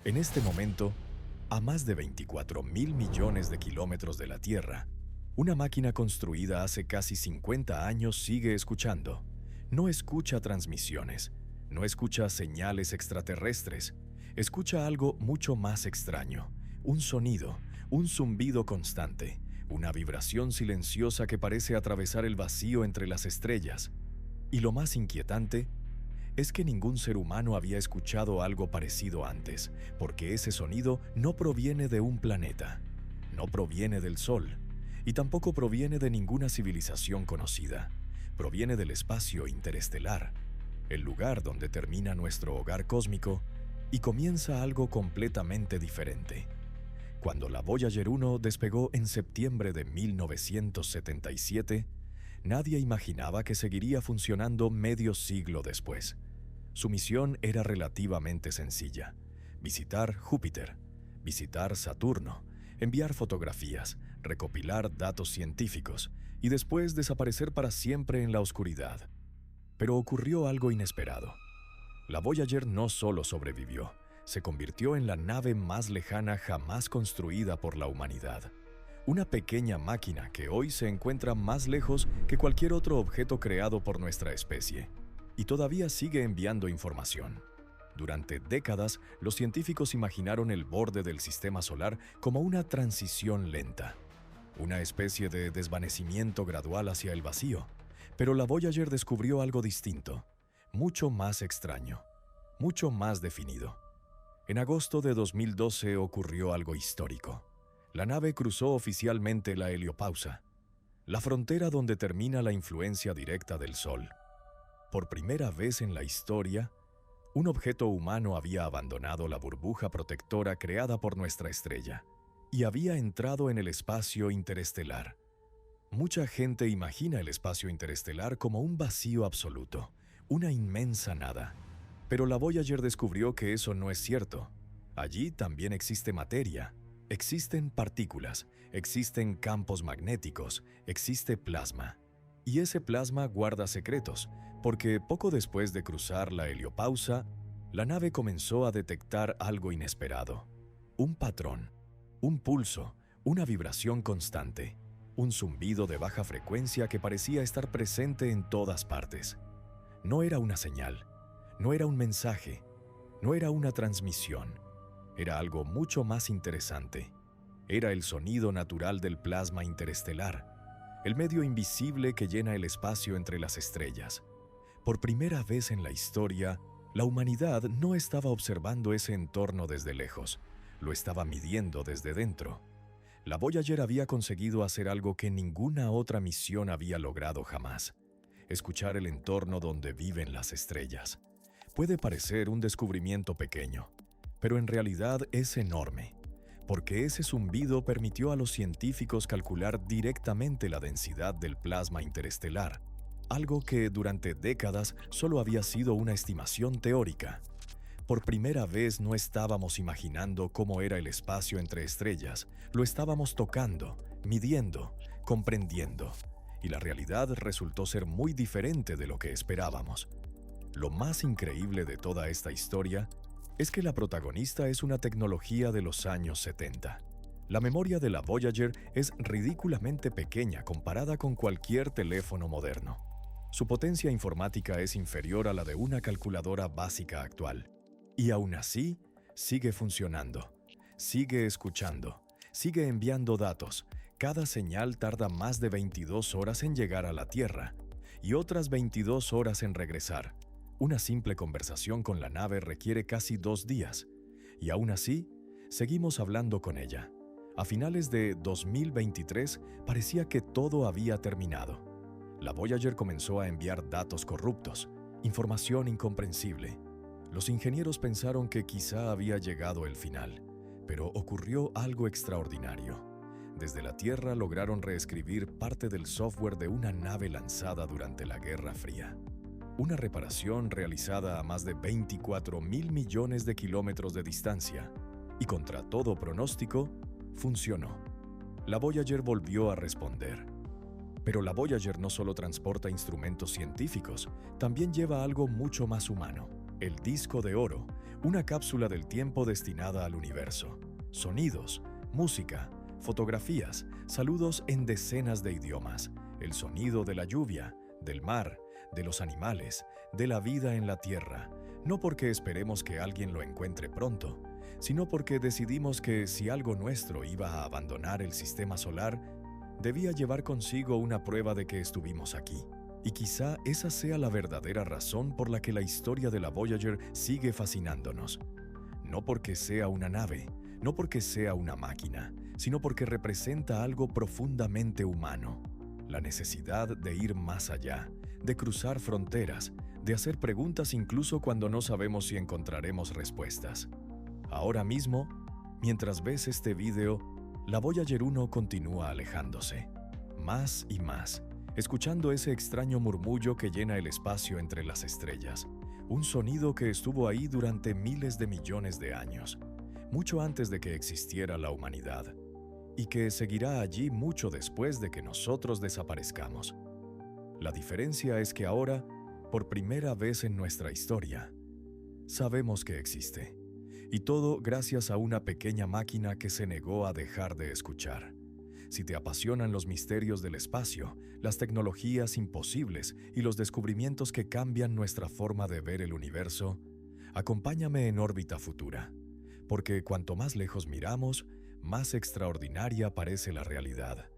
En este momento, a más de 24.000 millones de kilómetros de la Tierra, una máquina construida hace casi 50 años sigue escuchando. No escucha transmisiones, no escucha señales extraterrestres, escucha algo mucho más extraño, un sonido, un zumbido constante, una vibración silenciosa que parece atravesar el vacío entre las estrellas. Y lo más inquietante es que ningún ser humano había escuchado algo parecido antes, porque ese sonido no proviene de un planeta, no proviene del Sol, y tampoco proviene de ninguna civilización conocida. Proviene del espacio interestelar, el lugar donde termina nuestro hogar cósmico y comienza algo completamente diferente. Cuando la Voyager 1 despegó en septiembre de 1977, nadie imaginaba que seguiría funcionando medio siglo después. Su misión era relativamente sencilla: visitar Júpiter, visitar Saturno, enviar fotografías, recopilar datos científicos y después desaparecer para siempre en la oscuridad. Pero ocurrió algo inesperado. La Voyager no solo sobrevivió, se convirtió en la nave más lejana jamás construida por la humanidad. Una pequeña máquina que hoy se encuentra más lejos que cualquier otro objeto creado por nuestra especie, y todavía sigue enviando información. Durante décadas, los científicos imaginaron el borde del sistema solar como una transición lenta, una especie de desvanecimiento gradual hacia el vacío. Pero la Voyager descubrió algo distinto, mucho más extraño, mucho más definido. En agosto de 2012 ocurrió algo histórico. La nave cruzó oficialmente la heliopausa, la frontera donde termina la influencia directa del Sol. Por primera vez en la historia, un objeto humano había abandonado la burbuja protectora creada por nuestra estrella y había entrado en el espacio interestelar. Mucha gente imagina el espacio interestelar como un vacío absoluto, una inmensa nada. Pero la Voyager descubrió que eso no es cierto. Allí también existe materia, existen partículas, existen campos magnéticos, existe plasma. Y ese plasma guarda secretos, porque poco después de cruzar la heliopausa, la nave comenzó a detectar algo inesperado. Un patrón, un pulso, una vibración constante, un zumbido de baja frecuencia que parecía estar presente en todas partes. No era una señal, no era un mensaje, no era una transmisión. Era algo mucho más interesante. Era el sonido natural del plasma interestelar, el medio invisible que llena el espacio entre las estrellas. Por primera vez en la historia, la humanidad no estaba observando ese entorno desde lejos, lo estaba midiendo desde dentro. La Voyager había conseguido hacer algo que ninguna otra misión había logrado jamás: escuchar el entorno donde viven las estrellas. Puede parecer un descubrimiento pequeño, pero en realidad es enorme, porque ese zumbido permitió a los científicos calcular directamente la densidad del plasma interestelar, algo que durante décadas solo había sido una estimación teórica. Por primera vez no estábamos imaginando cómo era el espacio entre estrellas, lo estábamos tocando, midiendo, comprendiendo, y la realidad resultó ser muy diferente de lo que esperábamos. Lo más increíble de toda esta historia es que la protagonista es una tecnología de los años 70. La memoria de la Voyager es ridículamente pequeña comparada con cualquier teléfono moderno. Su potencia informática es inferior a la de una calculadora básica actual. Y aún así, sigue funcionando, sigue escuchando, sigue enviando datos. Cada señal tarda más de 22 horas en llegar a la Tierra y otras 22 horas en regresar. Una simple conversación con la nave requiere casi 2 días, y aún así, seguimos hablando con ella. A finales de 2023 parecía que todo había terminado. La Voyager comenzó a enviar datos corruptos, información incomprensible. Los ingenieros pensaron que quizá había llegado el final, pero ocurrió algo extraordinario. Desde la Tierra lograron reescribir parte del software de una nave lanzada durante la Guerra Fría. Una reparación realizada a más de 24.000 millones de kilómetros de distancia, y contra todo pronóstico, funcionó. La Voyager volvió a responder. Pero la Voyager no solo transporta instrumentos científicos, también lleva algo mucho más humano: El disco de oro, una cápsula del tiempo destinada al universo. Sonidos, música, fotografías, saludos en decenas de idiomas. El sonido de la lluvia, del mar, de los animales, de la vida en la Tierra. No porque esperemos que alguien lo encuentre pronto, sino porque decidimos que si algo nuestro iba a abandonar el sistema solar, debía llevar consigo una prueba de que estuvimos aquí. Y quizá esa sea la verdadera razón por la que la historia de la Voyager sigue fascinándonos. No porque sea una nave, no porque sea una máquina, sino porque representa algo profundamente humano. La necesidad de ir más allá, de cruzar fronteras, de hacer preguntas incluso cuando no sabemos si encontraremos respuestas. Ahora mismo, mientras ves este video, la Voyager 1 continúa alejándose, más y más, escuchando ese extraño murmullo que llena el espacio entre las estrellas, un sonido que estuvo ahí durante miles de millones de años, mucho antes de que existiera la humanidad, y que seguirá allí mucho después de que nosotros desaparezcamos. La diferencia es que ahora, por primera vez en nuestra historia, sabemos que existe, y todo gracias a una pequeña máquina que se negó a dejar de escuchar. Si te apasionan los misterios del espacio, las tecnologías imposibles y los descubrimientos que cambian nuestra forma de ver el universo, acompáñame en Órbita Futura, porque cuanto más lejos miramos, más extraordinaria parece la realidad.